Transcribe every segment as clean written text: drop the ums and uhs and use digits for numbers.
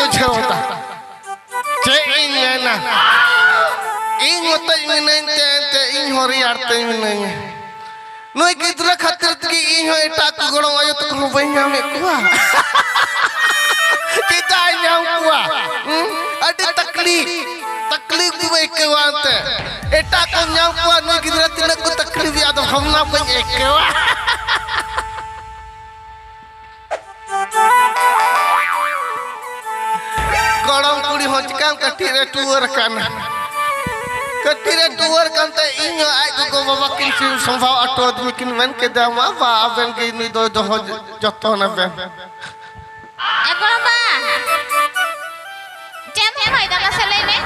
बुझावता चे इन ना इन मत इन ते इन होरी आरते इन नोई गिद्रा खातिर की इन हो एटा गड़ो आयो तो को बइया में कुआ kita nyam kuah ada taklif भी एकवाते एटा को nyam kuah नोई गिद्रा तिलक को तकलीफ या तो हम ना बन एकवा गड़म कुड़ी हो चिकाम कटीरे टूर काना कटीरे टूर कांते इन्यो आई को बाबा किन संभाव ऑटो आदमी किन वन के दामा बा अबन के नी दो जतो ना बे एकोन बा जेम हे होय दाला सले ने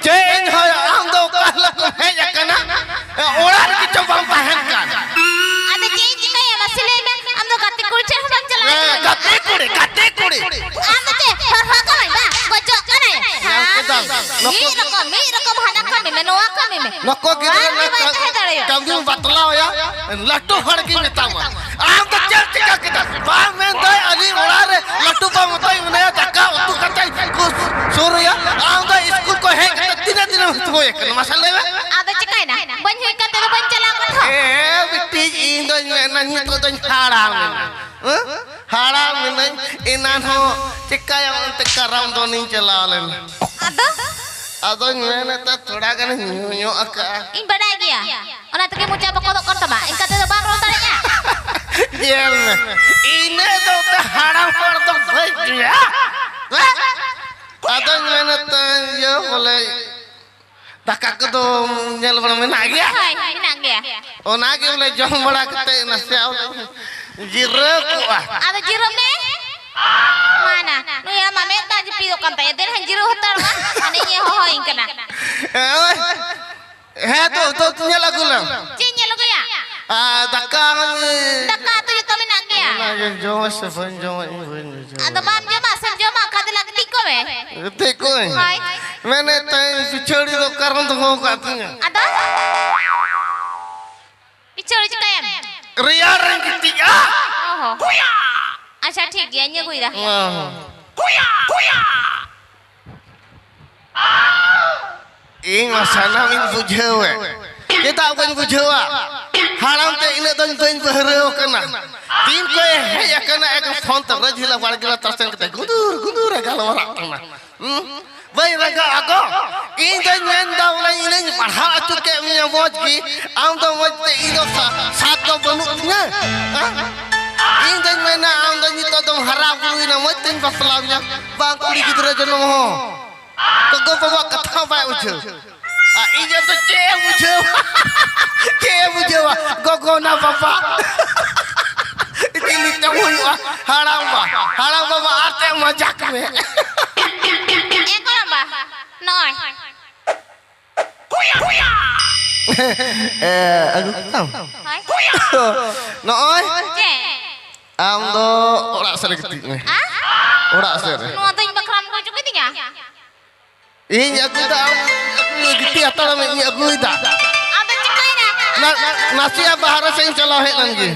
चेन हो आम दो काला को है जकना ओड़ार की चोबम पहन का आदे चेन जिका या मसले में हम तो गति कुछ हम चला गते कुड़े आम ते हर का बा गजो कने हां मी रकम हना का में नोआ का में नको गिरे कभी बतला होया लट्टू फड़की में तामा आम तो चल चिका के बा में दो अली ओड़ा रे लट्टू पा मतई ने धक्का तू कतई सोरिया आम तो स्कूल को है दिन हो एक मसले में आदे चिकाई ना बन होई का ते बन चला कथो ए बिट्टी इन दो नहीं तो हाड़ा में नहीं इनान हो चिका या अंत कराम दो नहीं चला लेन अदो मैंने तो थोड़ा गन न्यू अका इन बड़ा गया ओना तके मुचा बको कर तबा इनका ते बाग रो तड़िया जेल में इने तो हाड़ा पर तो भई गया अदो मैंने तो ये बोले धक्का को तो जेल बन में ना गया ओना के बोले जम बड़ा कते नसे जीरो को ada jirom ne mana nu ya mame ta ji pido kan ta eder han jiro hotar ma ane ye ho hoin kana है तो nyala gulam cinya lo ya daka tu yo tome na gya जो से बन जो ada mam jo ma sam jo ma ka de lag tiko me देखो मैंने तय पिछड़ी तो करन तो हो काती ada pichori chikayam रिया रंग किया ओहो अच्छा ठीक है ये कोई दा ing masana min bujewe kita bukan bujewa haram te ina don bereo kana tin ko ya kana ek phone ta rajila wargila tarsen kata gundur gala warak kana bai raga ago ing don men da ulai ina padha atu ke minya moj ki am do moj te ido sat do banuknya ing don mena am don itu dom harap kuina moj tin paslavnya bang kuli gidra jono ho तो गो बाबा कथा bye उठो इजे तो के मुझे गो ना बाबा इतनी तो हुआ हराम बाबा आते मजाक में ए करबा नय aku tahu noy am do ora sere ketik ne ora sere no teng bakram ko juga tiga ini aku dah aku gitu atau ini aku dah ada cikai na nasi apa harus yang celah lagi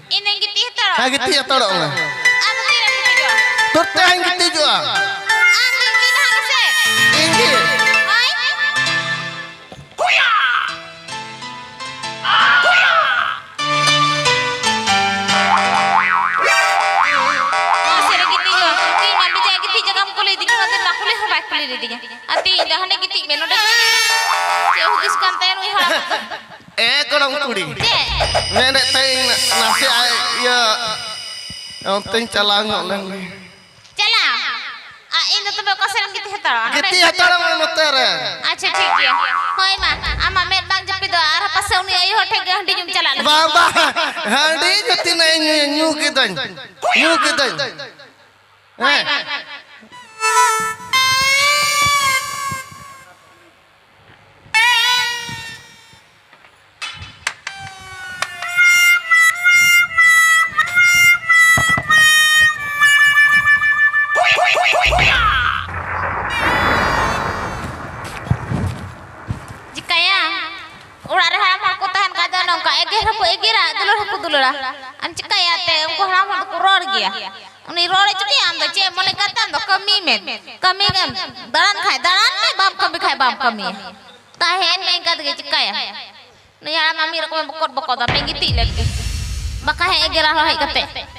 ini gitu itu ha gitu atau dong ada tidak gitu juga tuh yang gitu juga ada gitu harusnya ini hai kuya ati dahane giti meno de ceu hugis kanten wi hara korang kudi nene teng nasi ya teng calang lang cala ini to be kosen giti hatara motere acha ठीक है होय मा ama met bang japi do ara pasau ni ayo hote ga handi jum cala baba handi jati na nyu kidan egera dulur aku dulura an cikaya te ko haram ko ror gya uni नी रोड़े चुकी आम तो चे मने करता तो कमी में दरान खाए दरान में बाप कमी खाए बाप कमी ताहेन में कत के चिकाया नहीं यार मम्मी रको में बकot बकot tapi gitu lagi baka he gerah roh kate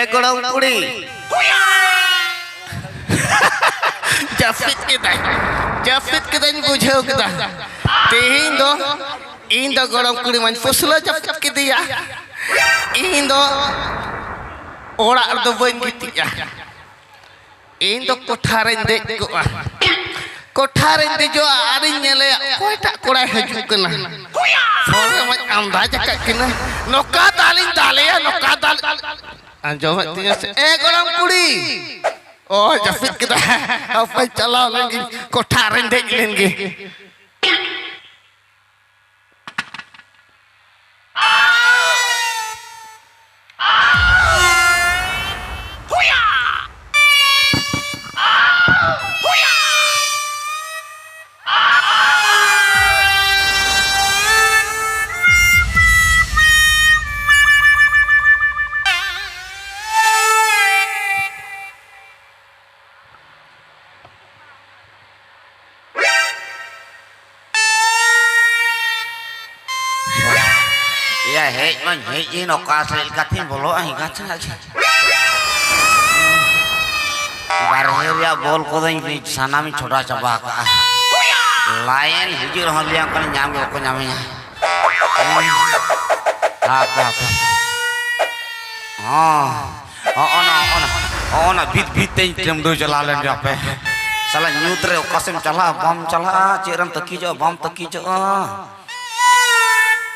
Gorong kuri Jafit kita ni bujau kita Tihin do Indo gorong kuri man Fusla jafit kita ya Indo Orang do boin kita ya Indo kotharen dek ko kotharen de jo arin nyele koi tak korai haju kena Fore man amdaja kat kena Noka dalin dale ya noka dal Anjom artinya gorong kuri Oh Jafit kita apa cala lagi kotharen dek lagi Hei no kasel katin bolo ahi gacha barheria bol ko dain sana mi छोटा चबा का lion हिजर हलिया कन nyam ko nyamnya ona bit tein tem do jala len jape salah nyutre kasem chala bom chala ciran teki jo bom teki jo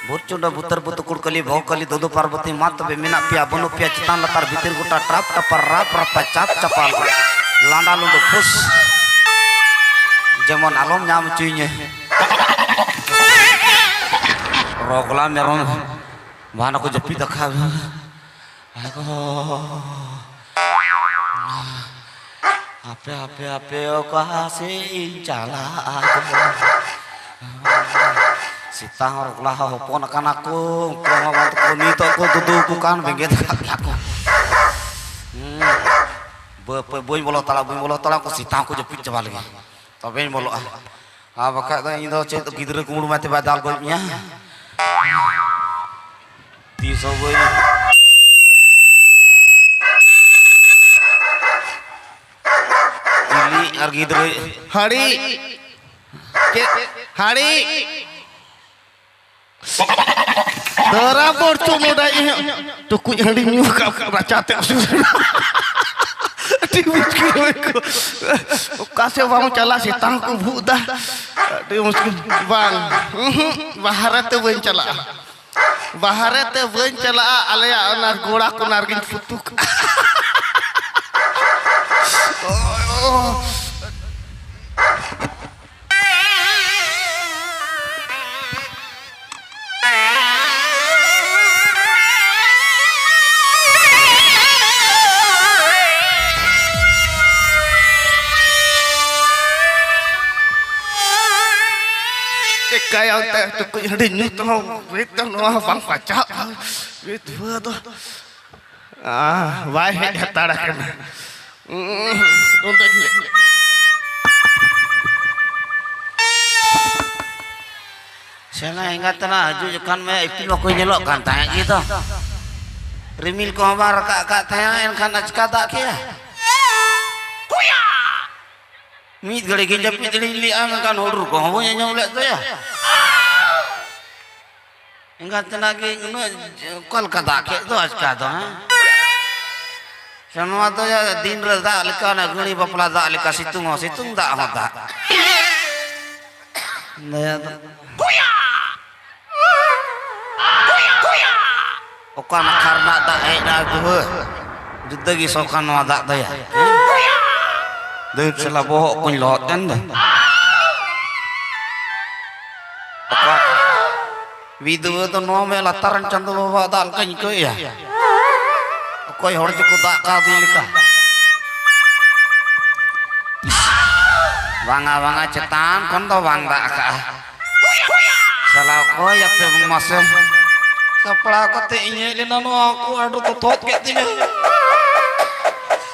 Burcunda butar butu kurkali bhokali dodo parvati mat be mina pia bono pia citan latar bitir guta trap tapar rap rapacap capal landa lundu pus jamon alom nyam cuinya rogla meron mana ko jepi dakha ago ape o kasi chala Sita horoklah hopon akan aku Kumawantuk kunito aku duduku kan Benget aku Boy bolo tala aku sita aku jepit coba lagi Tapi bolo Apakah itu ini cek gidre kumur mati badal golnya Tiso boy Ini argidre Hari Hari Terabur tu noda ini. Tukuk yang di nyu kau raca te susu. Di miskin aku. Kasih bang cala si tangku buda. Di miskin bang. Baharat tu bencala. Baharat tu bencala alaya anar goda ku nargin futuk. Oh. Kaya tak tu kau yang nyut tu, itu nama bang pacak, itu tu. Baik hatara kan. Untuk ni. Saya ingat tanah ajukan me ipin aku nyelok kan tanya gitu. Rimil ko amar kak tanya kan acka tak kia. Mit gale ke japit li am kan hodur ko ho nya nyolek tu ya. Ingat tanah ke kol kata ke tu acka tu ha. Semua tu ya din rada leka na guni bapla da leka situng tak hota. Naya tu. Okan karena tak ada tu, jadi gisokan wadak tu ya. Dek sela bohok pun lot kan tu. Okan video tu nomel lataran candu bawa dal kan kau ya. Kau harus cukup tak kau dilika. Banga cetan kan tu bang tak kah. Salah kau ya pemasem. Sapla ko te inye le nano aku adu to tot ke tine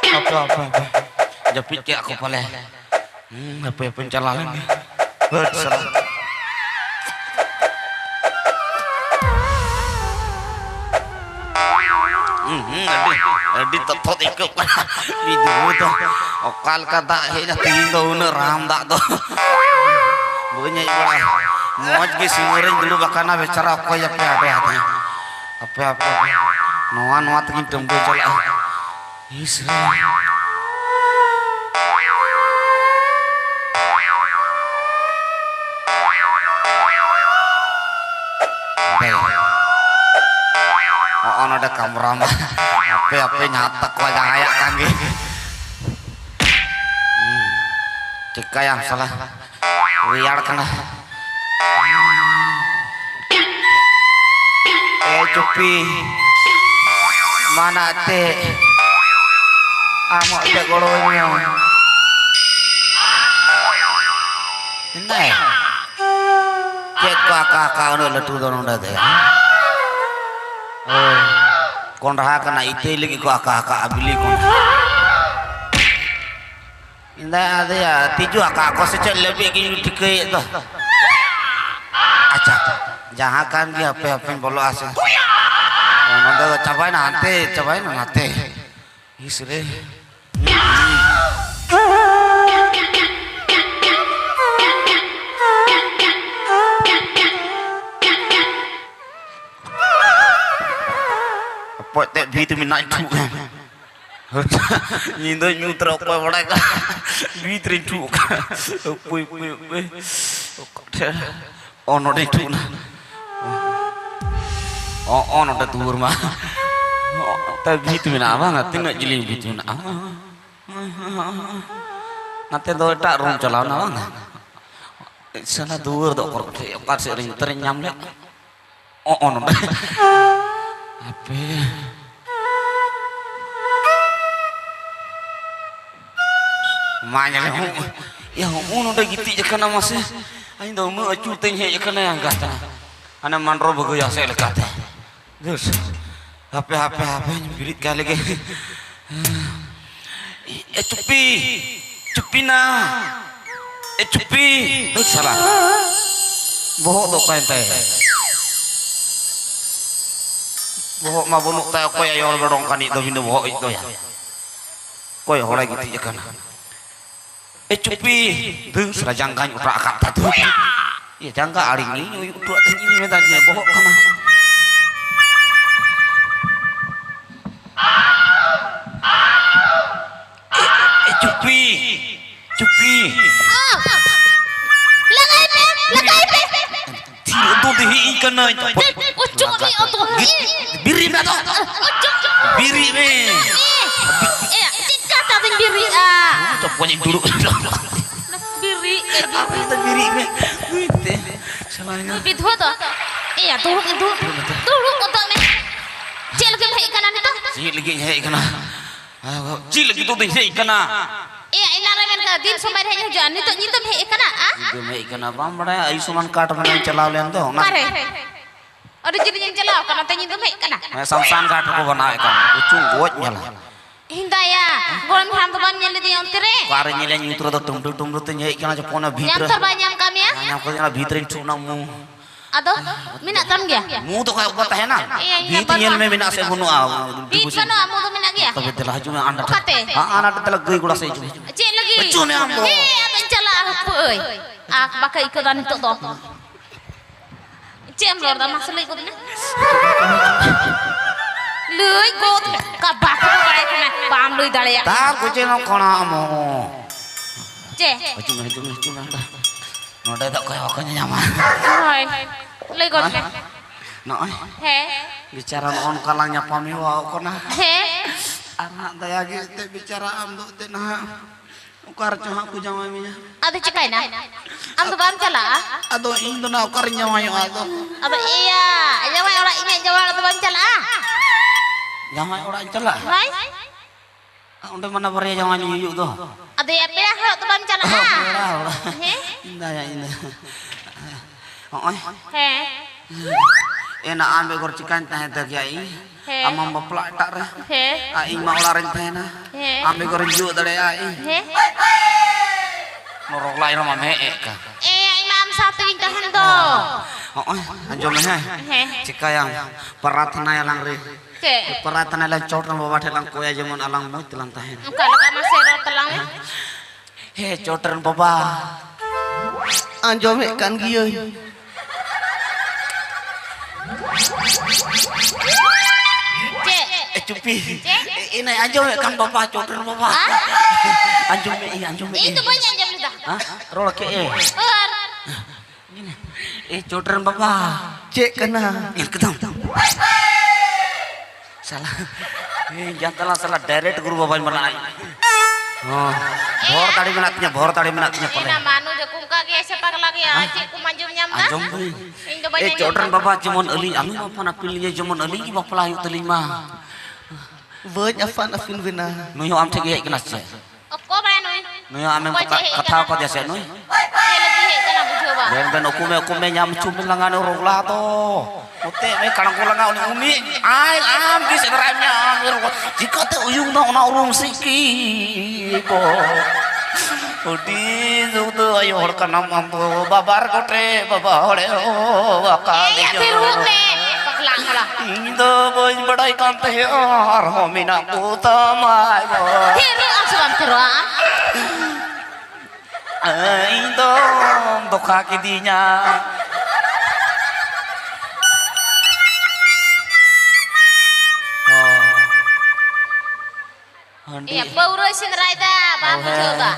apa japit ke aku pale apa pencalalan bet salah adi to tot ikut video to okal kata he na tindo ne ram dak to bunyi iba moj ge singoren dulu bakana becara ko ya pe ada apa noa tengin tembe cala isra oh ada kamera mah apa nyatak wajah ayak kange cika yang salah liar kena cupi mana teh amok teh golonya ini cek kakak udah letu dorong dah teh kondah kena itu lagi kakak abili kondah ini ada ya tiju kakak kau secek lebih gini tikai tu acak jangan kan dia apa bolo asal nanti cobain nanti isre apa tak vitamin naik tu nhìn tôi nhu trọc qua vào đây cả vi trên trụ cả quỳ ono đây trụ nè ono đây tur mà ta vitamin apa nggak tinggal jeling vitamin apa nanti tôi tak rum jalan apa nggak sana tur dok korupsi apa sering ternyam deh ono deh apa Manya le ya ono da giti jakana mase ain do mu acu teng he jakana yang gata ana manro bago ya se lekata dus HP birit kali ge cupina cupi salah bohok do kain teh bohok ma bunuk ta ko ya yor berong kani do bindo bohok itu ya ko ya hola giti jakana cupi deng serajangkan udah akak tatu ya jangka aling ini udah ini metanya bohong kena kena Ucuk ni auto. biri me to biri me Cika tak biri ah. cok punya dulu Biri kita biri me gitu salahnya Bidho to. Iya turuk itu. Turuk auto me. Cek lagi mai kanan itu. cik lagi hei kena cik lagi tu hei kena Iya ina ramen ka din somai hanya jan itu nyitam hei kana ah. itu hei kena bang bada ayusuman kaat mana celaw len to Pare. Ada jadi yang celau kana tanya nyitam hei kana. samsan kaat ko bana kan ucung goj nyala Hindaya, golem ham to ban nyeli di ontere. kare nyele nyutro to tum tu hei kena jepona Yang bitra terbanyak kami ya. nyam ko na bitrin chuna mu Aduh, minat tam dia. mu to kaya kata hena Iya, bit nyel me mina se bunu aw Bit mana amu tu minat dia. tapi telah cuma anda Kate. anak telah gui gula se cuma Cek lagi. Betul ni, ambo. Abang cala apa oi. Ah, pakai ikutan itu toh. Cek amlor dah masuk ikut ni. Lui kot kabak tu pakai kena pam lui dale ya. tak kucing kona mo Cek. cuma node tak kaya wakanya nyaman Hai. Lui kot. no He. bicara on kalangnya pamiwa kona He. anak daya gitu bicara am do te nah ukar cuma aku jamaminya Ada cekai na. Am tu bam cala. ado indo na ukar nyamayo ado Ada iya. Jawa orang ini Jawa tu bam cala. jamai orang celah Hai. udah mana beri jamai yuk tuh Ada ya pilih hal tu bam cala. He. indah ya indah oh He. enak ambil gorcikan teh teh kiai He. amam baplak tak re He. aing mau larin teh na He. ambil gorju dari aing He. norok lain sama meek ka Imam satu intahan to. oh anjom he He. cika yang paratna yang lang re Ke. paratna lang chot lang bawa lang koya jaman alang mut lang tahen Kalau kamu sero telang ya. he chotren baba Anjom kan giyo. Cek. cupi ini anjom kan baba chotren baba anjom Itu banyak jam kita. hah rola ke chotren baba Cek kena. kedam salah jangan salah direct guru baba mana oh bor tadi menatnya Ina manu je kungka ke siapa lagi ya? Cek ku manjum nyam dah. anjom Itu banyak jam. chotren baba cumon eli anu apa nak pilihnya cumon eli ki bapa layu telima Voj afan afin vina. nuyo am cegi kenas ce Kau mana nui? nuyo am kata ko dia se nuy Dia lagi hek kena bujo ba. ben okume nyam cumil langan urung la to ote me kanang kulang uli umi ai am ki sedraimnya jika te uyung na ona urung siki ko udi zutu ayo hor kanam am babar kotre baba hore o akal Ya tiru ne. Paklang lah. indo boy badai kante ar homina ku tamai bo Tiru asuram tiru am. indo dokha kidinya Iya, bauru sin raida, bam coba.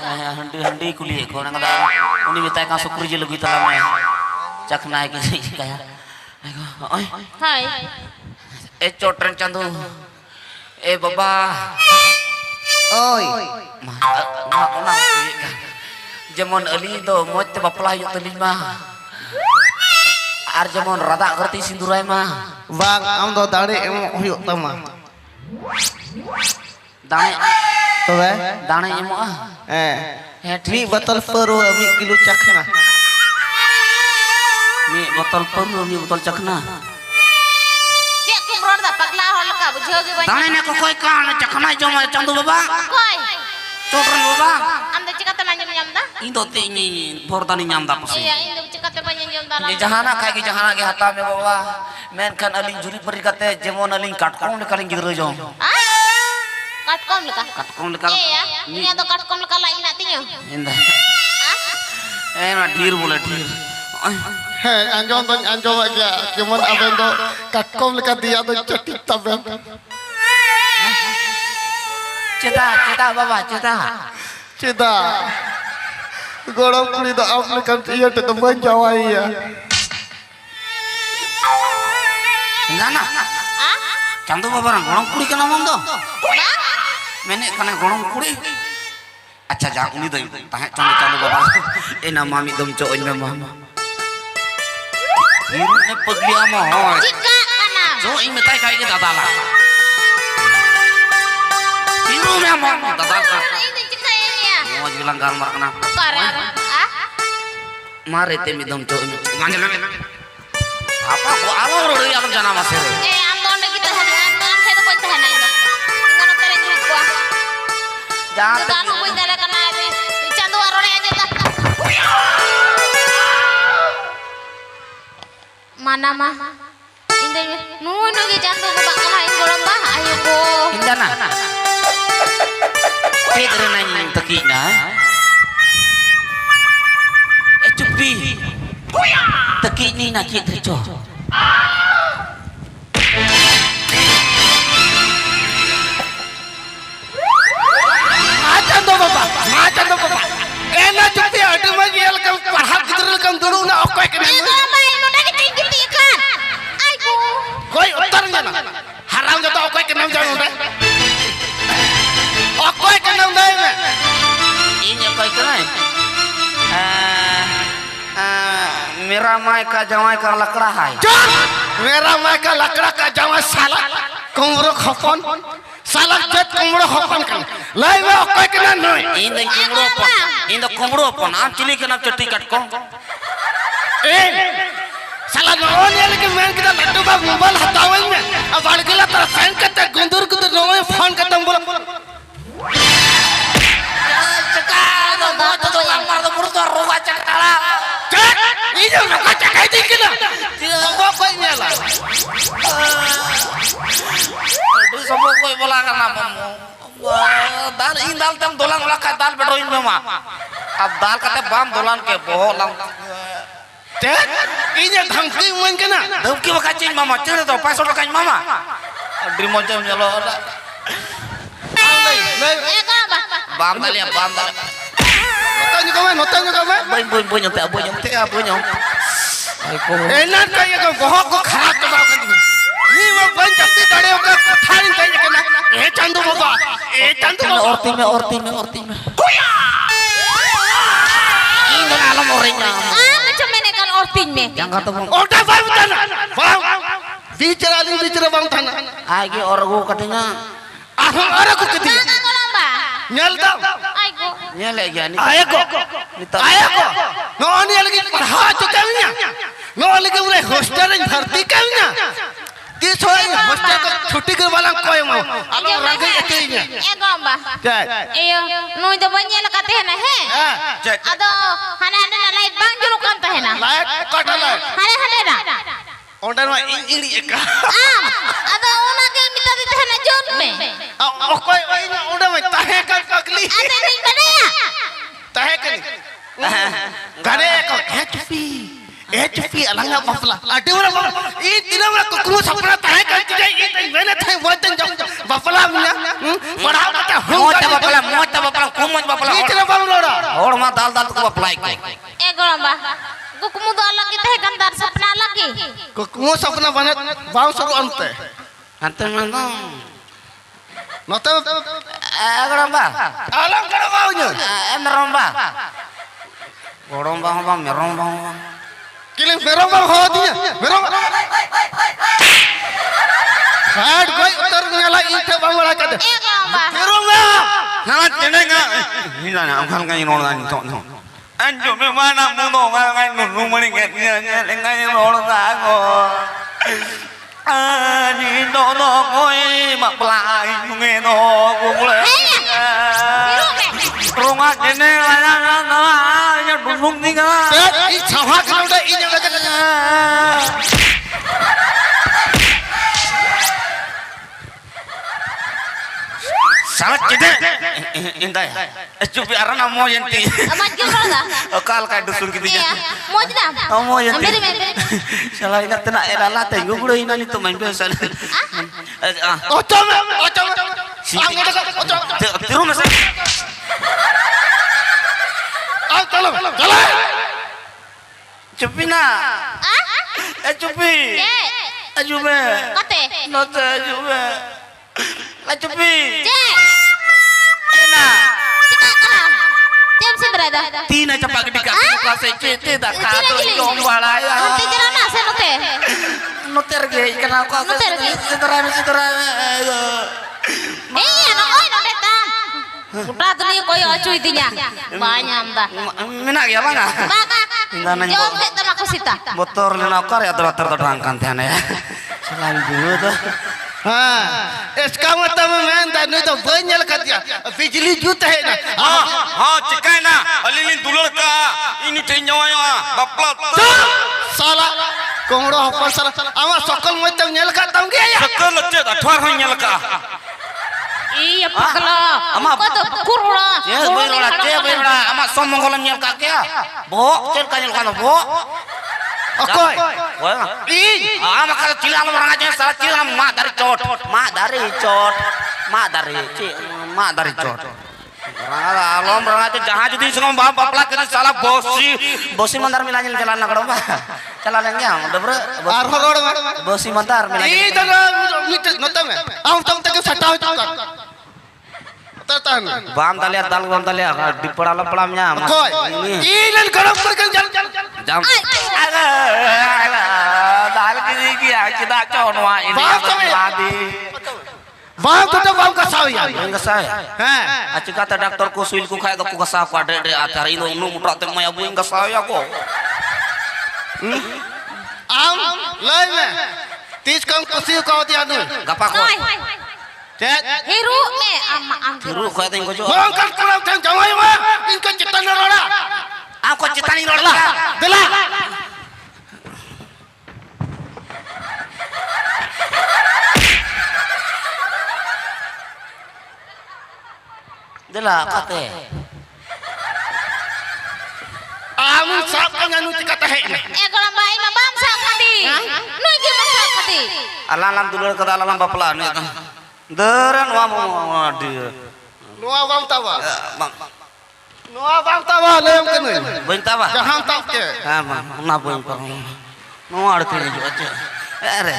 handi kuliah ko nang ada uni bitai ka sukri je lagi talame cak naik kaya oi Hai. chotren chandu baba Oi. ma jamon ali do mot bapla yu telima ar jamon rada kerti sindurai mah Bang am do dare em huyuk tama. dane emo Mi botol peru mi kilo cakna. mi botol peru mi botol cakna Cek kumron dah pakla hol ka bujo ge banyak. dane ne ko koi kan cakna jom chandu baba Koi. chotren baba Anda cek kata manjum nyam dah. indo te ini portani nyam da pasi Iya, ini cek kata banyak nyam dalam. ye jahana kai ki jahana ge hata me baba men kan alin juri perikate jemon alin katkom le kaling gidro jom Ah? Katkom leka. katkom le kal Iya, ini atau katkom leka lain nak tinyo. inda Ah? na dir bole dir He anjom aja. Cuman aben do katkom leka dia do cetit taben. cita baba cita Cita. Gorong kuli do am leka iya te teman jawai ya. Enggak. Ah? Cantu babarang gorong kuri kana mom do. Bang? Menek kana gorong kuri. Acha jang ini tuh tahe cantu babarang. Nama mi dom coy mama. Ini pegli ama hoy. Jika kana. So ini tai kai kita tala. Tiru me ama tatala. Ini jika ini ya. Mau bilang gambar kenapa? Karar. Ah? Mari temi dom coy. Manjal. Apa gua alor dari alam jana masih. Anton kita hari Anton saya tuh punya hana itu. Ingat teren duit gua. Jangan. Kita anu punya teren kena ini. Candu arone aja tak. Mana mah? Indah nunu ki candu ke bakal hain golong bah ayo ko. Indana. Pedro nanya tekina. Cupi. Tekini nak kita coba. Macam tu bapak. Enak cuti ada lagi yang parhal kita rekam dulu nak okey kena. Itu apa yang udah ditinggi ikan? Aiku. Koi utarnya na. Haram jatuh okey kena jangan dah. Okey kena dah. Ini apa ikan? Miramai ka jawai ka lakrahai. Merah mereka lakrak ka jawa salah. Kumruk hafon. Salah jet kumruk hafon kan. Lain okey kena noi. Ini kumro pon. Ini kumro pon. Am cili kena cetikat ko. Salah non yang lagi main kita laddu ka mobile hatawen में. अब बाल के लाता fan करते गुंदुर गुंदुर नोए phone करते हम बोला. Sekarang mau tu yang mar tu murut roba cakala. Cek, ini nak cakap ini kena. Tidak kau ini lah. Aduh, semua kau bola kan nama. Dar indal tem dolan ulah kadal bedoin mama. Abdal kata bam dolan ke bolang. Cek, ini dhangki main kena. Dhangki makacin mama, cina tu pasal makacin mama. Adri macam nyalo. Kenapa? Bam tali. Notanya kau main. Boy nyontek. Aiko. Enak kaya kau bohong kau kharap tu kau kan. Ini mau banyak ti tadi kau tharin kaya kena. Candu bapa. Candu bapa. Orti me. Ini alam orangnya. Macam mana kan ortin me? Yang kata mau. Order bang tanah. Bang. Bicara bang tanah. Agi orang katanya. Orang aku keti. Jangan golomba. Nyal dah. Aiku. Nyale gani. Ayako. No ni lagi parha cukanya. No lagi mulai hostel yang bharti kanya. Dia soal hostel ko छुट्टी के वाला कोई mau. Alo rangga etinya. Golomba. Cek. Iyo, nui dah banyak nak kata hena he. Cek. Ado, hana light bang juru kan tu hena. Light kata light. Hana na. Order mah ini eka. Ado una ke minta di hena jun me. Koi ini order mah tahe kan pakli. Ate ni mana ya? Tahe kan. Gade ko cupi alangnya bapla. Ada orang bapla. Ini tidak orang kuku sapra tahe kan tidak ini mana tahe wajan jauh bapla punya. Padahal kata Mota bapala, kuman bapala. ini tidak bapla. Orang mah dal tu bapala iko. Golomba. Kuku muda lagi teh gantar sapna lagi. Kuku sapna banget bang suruh ante. Ante mana? Nota Geromba. alam kada maunya. Meromba. Meromba. Kilim meromba hodinya. Meromba. Had koi utar ngala itu bang wala kada. Golomba. Meromba. Hangat jenenga. Hina na angkal kan ino na to. Anjo me mana muno ngai nunu mani nya ngai ino na go. Ani no koi maplai nge no gule. Rumah jene lana ya dulung ninga. Ini sawah kalau dah ini yang kada. Salat jede. Indah. Cupi arana mo yanti. Amat jumlah dah. Okal kai dusun gitu Iya, ya. mau tidak? Mo yanti. Ambil. Salah ingat tenak elala tenggo gulo ina ni to main biasa. Ocom. Tiru masa. Tolong. Cupi na. Cupi. aju me Kate. note aju me Acupi Cek. Ena Cekak kana. Jam sindra dah. Tina cepat ke dekat muka secete dah kado Cili. dong balaya Nanti jerana saya note. noter ge kenapa Noter ge. Sidra Anak oi note tang. Udah tu ni koyo acu itinya. Banyak dah. Mina ge bang Baka. Tinggal nanya. Jom kita nak kusita. motor lena kar ya terangkan tiana ya selalu dulu tuh हाँ इसका मतलब मैं दाने तो benzyl कर दिया बिजली जूता है ना हाँ चिकाय ना अलिली दुलर का ini tenyonya baplot साला कोंगड़ो हप्पा साला आवा सकल मैं तब नेल का तंग गया sekal lecet 18 nyel ka Iya pakla. Ama Kau tu kurula. ce berola ama sombong kolam nyel ka kya bo cel ka nyel ka bo ओकोय इन ama kada cilang orang aja salah cilang mak dari cot mak dari cot Alam orang aja jahat jadi semua bapak kena salah bosi mandar milanya jalan nak dong jalan yang udah ber Arora bosi mandar milanya इन तो metre नोता में आउ तम तक सटा हो तक तान bam talia di pala pelamnya ओकोय इन गरम करके चल jam dal kini kia kita conwa ini lagi वाह तो वाह का साव यार enggak saya हैं aci kata dokter ku suil ku kaya ku kasah ku ada atar ini nu mutra teng maya bu enggak saya kok आम लय में 30 कम कुसी को दिया नु enggak apa kok tet Hiru me ama am. Hiru kaya teng ko jo बंकल कलम थे जमाई में इनका चित्ता न रोड़ा aku citani rola दिला dela kate आम साफ का नु कता है Kalau bayi mah bangsa kadi. Nui ki bangsa kadi. alalam dulur ke dalam bapla ni deren wa di नुआ वाम तावा नुआ वाम तावा ले हम कने benta ba जहां तक के ama na boin pa no arti ni jo aja are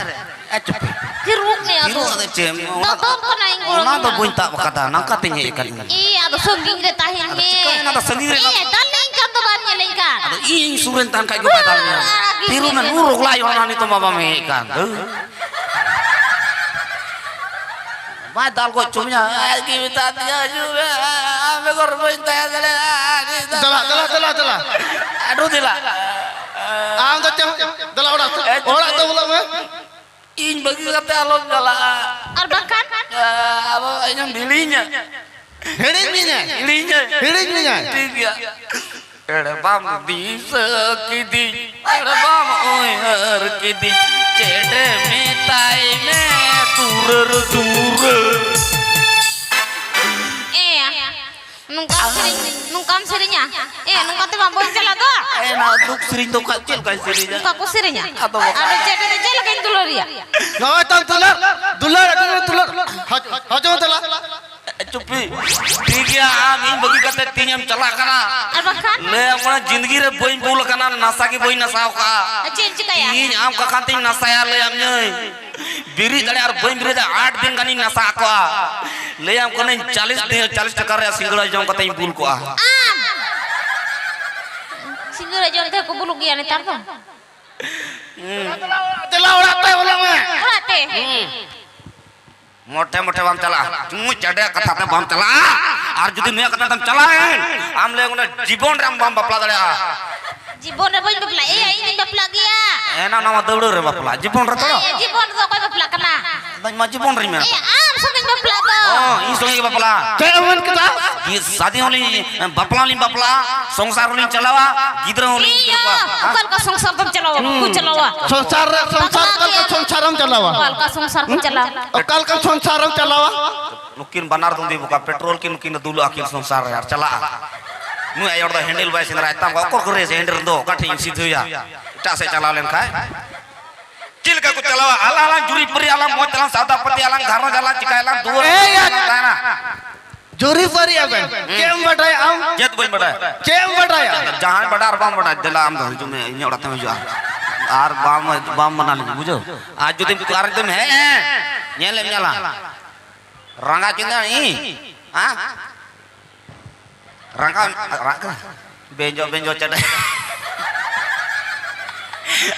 acup Hiru me hiru atu. ada cem Tatom kena ingul. na to benta kata nangka tinya ikan ini Iya atu sungging de tahin he. Cikain ada sendiri Iya taling kan tu banyak lingkan. ada ing suren tan kay gupatanya hiru na nuruk layo na nito mabame ikan Badal ko cumnya kita dia juga ame korban tanya दला aduh dila आम तो दला ओड़ा तो बोला मैं in bagi kata alon dala Arbakan. apa yang bilinya heading नहीं है bilinya tiga ada bam di sekidi ada bam oyer kidi cede mitai me turur Nungkam sirinya. Nungkam tu mampu jalan tu. enak duk sering duk kecil kan sirinya Nungkam sirinya. Atau Ada cedek cedek kan dulu dia. नवा तक दुलर हजो दला cupi tiga amin bagi kata tinyam celak kana Arbakan. le amana jindagi re boin bul kana nasa ki boin nasa ka Cincin kaya. ini am ka kanting nasa ya le amnya biri dale ar boin biri da 8 din kani nasa ka le am kone 40 takar ya singla jom kata bul ko Singgara jom teh aku bulu gian tar tu. दला ओड़ा तो बोला मैं Rate. मोटे bam cala tumu cede kata te bam cala ar judi nuya kata tam calain am le ngone jibon ram bam bapla dale Jibon dah boleh bapla. Ini bapla dia. ena nama deudu re bapla jibon re to Jibon tu kau bapla kena. dan ma jibon re men Sungguh bapla tu. oh ini songi bapla केवन कता ये शादी होली बपला संसार होली चलावा गिद्र Holi Iya. Kal ka sungsar tu celawa. Ku celawa. संसार कल का संसारम चलावा Kal ka sungsar ku celawa. कल का संसारम चलावा nukin banar tundi buka petrol kin dulu akil संसार यार चला nu ayor da handle bai sin rai tam ko kore se handle do kathi sidhu ya ta se chala len khai kil ka ku chalawa ala juri peri ala mo chalan sauda pati alang gharno jalan cikailan dua kana जोरी परी अब केम बटाय आम jet boy bada came बटाया jahan bada ar bam bada dela am do jume ini ora tam ju आर बाम बना लीजिए बुझो आज जो तुम कार तुम है nyelem nyala rangga cinta ini rangga benjo cedek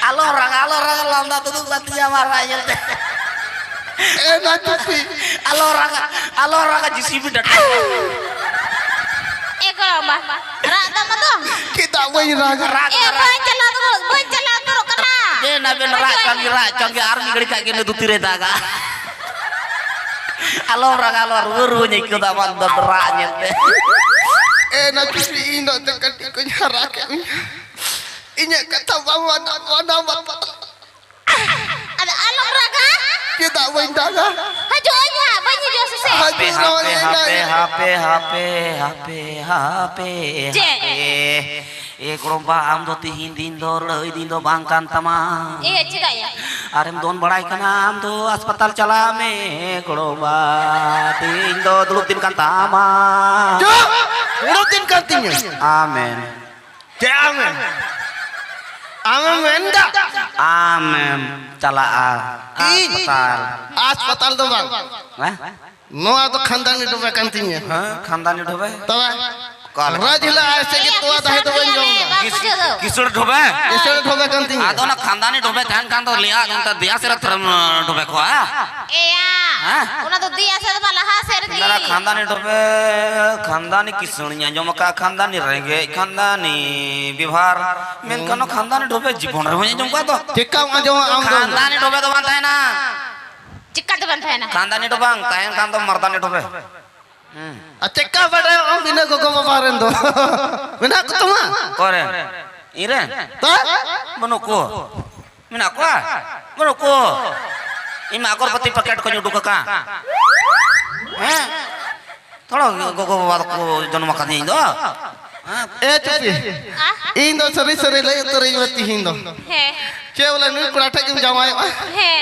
alo rangga lomba tuh latihan marahnya enak tapi alo rangga JCB datang kalau mbak rata mah tuh kita main raga bencana terus kena dia nabi racang army gede kayak gini tuh tire daga alo rurunya ikut apa beraknya enak tapi ini tekan ikunya raga ini kata bawa nama ada along raga kita main daga hajunya banyak jual sese HP kurompa am do tihin dindo leuy dindo bangkan tama iya cida ya arem don barai kana am do अस्पताल चलामे kurompa dindo dulutin kan tama dulutin kantinya amen amen amen menda amen calaa अस्पताल तो bang no atau khandani dobe kantinya khandani dobe toba rajila aise ki tua dahe dobe jong kisur dobe kantinya ado na khandani dobe kan kan to liya nta dia sera term dobe ko iya una to dia sera bala haser ki nara khandani kisuninya jomaka khandani renge khandani bihar men kano khandani dobe jibon re honya jomka to tikam ajong am khandani dobe to bantai na चिक्का तो बनता है ना खानदानी तो bang tayan kan to mardani dobe acekka bade am bina gogo babaren do bina kutuma kore ire ta menuku menuku ima akor pati paket ko nyudu ka thoro gogo babar ko jono makan indo tapi indo seri lay teri mati hindo है cewla ni kurata kim jamai है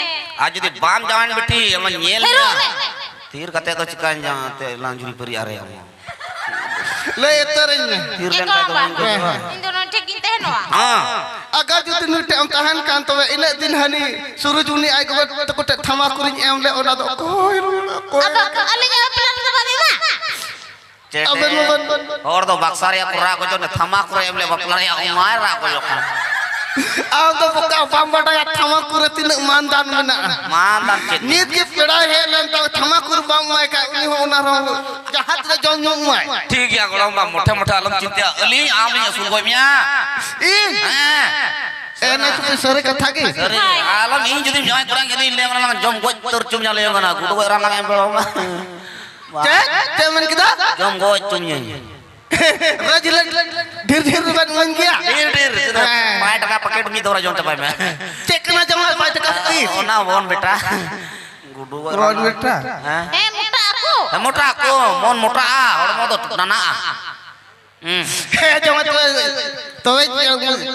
आज यदि balm जावन बेटी हम nyel तीर कते तो चिकन जाते लांजुरी परी are हम lay terinya तीर ये len कौन का बात तो इन दोनों ठीक किंते हैं ना हां agar juti nute am tahan kan to ina din hani suraj uni ay ko takut thama kuring em le ona do koi अब अलिnya pelan sama dia और तो बक्सर या कुरा को जो थमा कुरा एमले बकला या उमारा को लोकन am to buka pambada ya thama kur tin mandan mena mandan cit nit ki peda he len to thama kur bang mai ka uni ho ona ro jahat le jong jong mai ठीक या गोलम बा मोठे मोठे आलम चिंता अली आमी सुन गो मिया ena tu sore katha ki अरे आलम इन जदी जय कुरा जदी ले मन जम गो तर चुम जा ले गना गुडो रा लंग एम बेलो ce men kita जम गो चुम ये rajil dhir ban man gya ढेर पाए टका पकेट मी दौरा जोंटे पाए मैं cek kena jama pai taka ki ओना वोन बेटा गुडो ron beta मुटा aku मोटा mon मोटा हड़मो तो नाना he jama to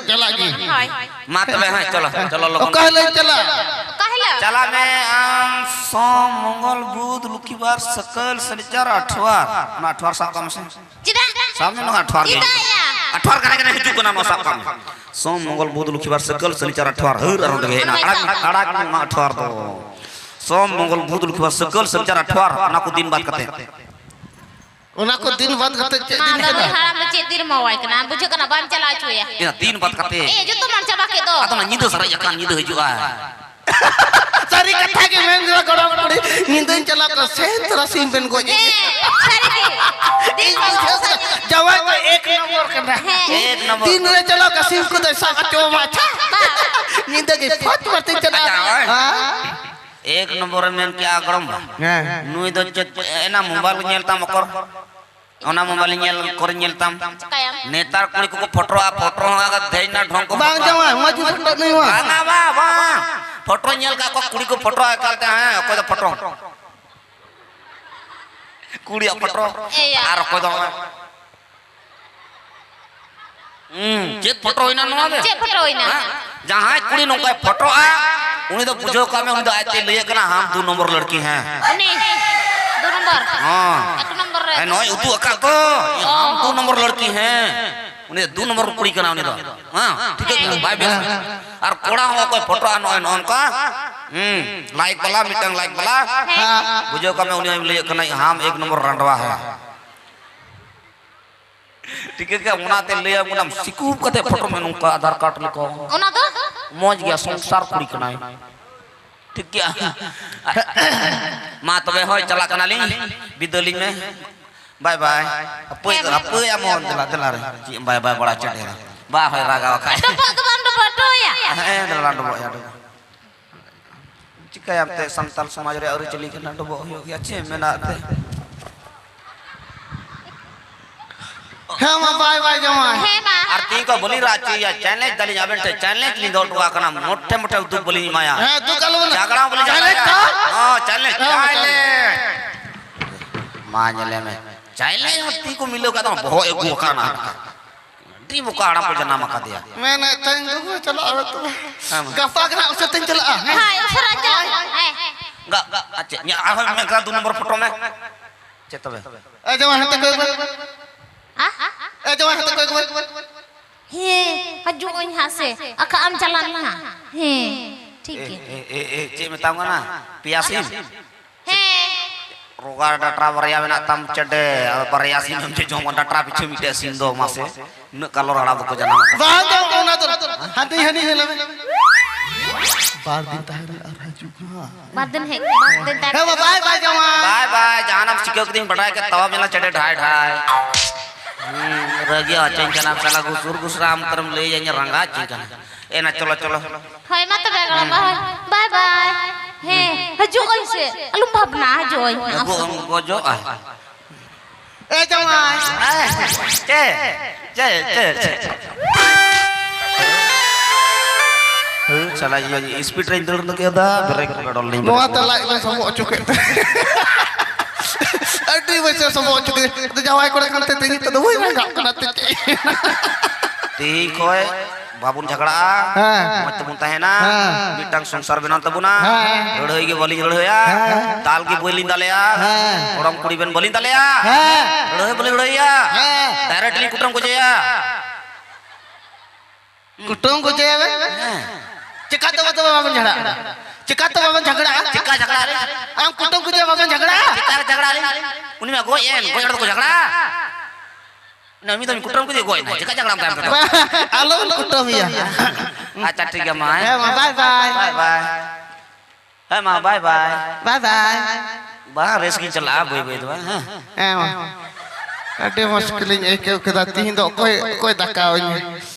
chala ki मात में है चलो लोगों kahla chala कहला चला मैं सोम मंगल बुध लुकीवार सकल शनिवार अठवार ना अठवार साहब का मसे cida सामने ना अठवार में अठवार करे हिजू को नाम साहब का सोम मंगल बुध लुकीवार सकल शनिवार अठवार हर अरंड गए ना अड़क में अठवार तो सोम मंगल बुध लुकीवार सकल शनिवार अठवार ना को दिन बात करते ona ko din bad kate cek din मां दो हारा में चेतिर मवाई कना बुझे कना बाम चला चुया ये दिन बात करते जो तो मन चबा के दो atau ना नींद सरा यकान नींद हिजुआ sari katha ki men jala godam padi nindin chala ka sentra sim ben go दिन jawa ko ek number kena एक number din re chala ka sim ko desa ka to ma cha ninda ki fat mati chala ha एक number में क्या गरम नुई दो एना mobile nyelta mokor ona mobile nyel kor nyeltam kayak नेतार कुड़ी को फोटो आगा देना ढंग को bang jawa maju foto नहीं हुआ ना बा फोटो nyel का को कुड़ी को फोटो करते हैं कोई तो फोटो कुड़ी फोटो आर कोई तो चेत फोटो इना नवा दे cek petroina जहां कुड़ी नोका फोटो आ उन्हें तो पूछो का में उन तो आते लिए कना हम 2 नंबर लड़की हैं ini 2 nomor हां 1 nomor नोय उतु अका तो हम 2 नंबर लड़की हैं उनी 2 नंबर कुड़ी कना उनी दो हां ठीक है बाय बेस और कोड़ा हो कोई फोटो नय नन का लाइक वाला मिटंग लाइक वाला बुझो का मैं उनी ले कना हम 1 नंबर रंडवा है ठीक है क्या उनाते ले मुनम सिकूब कते फोटो में नुका आधार कार्ड लिखो उना दो मौज गया संसार कुड़ी कना ठीक क्या मा तबे होय चला कना लिंग बिदोलिंग में बाय बाय apa ya mohon telah रे बाय बाय बड़ा चढ़ेरा बा होय रागा का फोटो या दलान डबो या चिका आपते संताल समाज रे और चली के डबो हो गया छे मेनाते हे मा बाय बाय जमा हे मा आरती को बोली राची या चैलेंज दली जाबेन ते चैलेंज ली दोटवा कना मोटे मोटे दु बोली माया हे तू कल बना झगड़ा बोली चैलेंज का हां चैलेंज मांजले में चैलेंज आरती को मिलो का तो बहुत एगो काना टी मुकाड़ा को जना मका दिया मैंने तंग को चला तो गफा कना उसे तंग चला हां उसरा चला enggak अच्छा nya आ मैं का 2 नंबर फोटो में चेतबे ए जमा हत कोई ah ए जमा हत कोई हे हजू ओइन हासे अका am चलन ना हे ठीक है ए चे बताऊंगा ना पियासिन हे रोगा डटरा बरिया में तम चडे बरियासिन हम जे जो डटरा पीछे मिटे सिंदो मासे न कलर हड़ा को जना बाहर जाओ ना तो हती हनी हेले बार दिन तारे आ जुगा बाद दिन हे बाय बाय जमा बाय बाय जानम सिक्यो दिन बढ़ाए के तवा मेला चडे ढाई ढाई रगिया चंचना साला गुसुर गुसराम तरम ले जाने रंगा चिकन ए ना चलो चलो हाय मत बेगला बाय बाय हे हजू ओइन से अलू भावना हजू ओइन गो जो आ ए जमा चे चे चे साला ये स्पीड ट्रेन दौड़ के दा ब्रेक डॉल नहीं नो आता लाइक में सब चुके अटी वैसे सब चुके तो जवाई को करते तेनी तो वही में गाप करते ठीक होय बाबून झगड़ा मत बुनता है ना बिटंग संसार बिना तबुना रड़ोई के बोली रड़ोया ताल की बोली डालेया ओरम कुड़ी बन बोली डालेया रड़ोई बोली रड़ोया डायरेक्टली कुटुम को जया कुटुम को जया चिका तो बाबन झगड़ा चिका तो बाबन झगड़ा चिका झगड़ा रे हम कुटुम को जया बाबन झगड़ा चिका झगड़ा रे उन्हीं में गोयन गोयड़ को झगड़ा नमी तो कुटुम को गोय ना चिका झगड़ा काम करता आलो कुटुम या अच्छा ठीक है मां बाय बाय बाय बाय है मां बाय बाय बाय बाय बाहर रेस की चला बोई बोई तो अटे मुश्किल एक के दाती हिंदो कोई कोई दका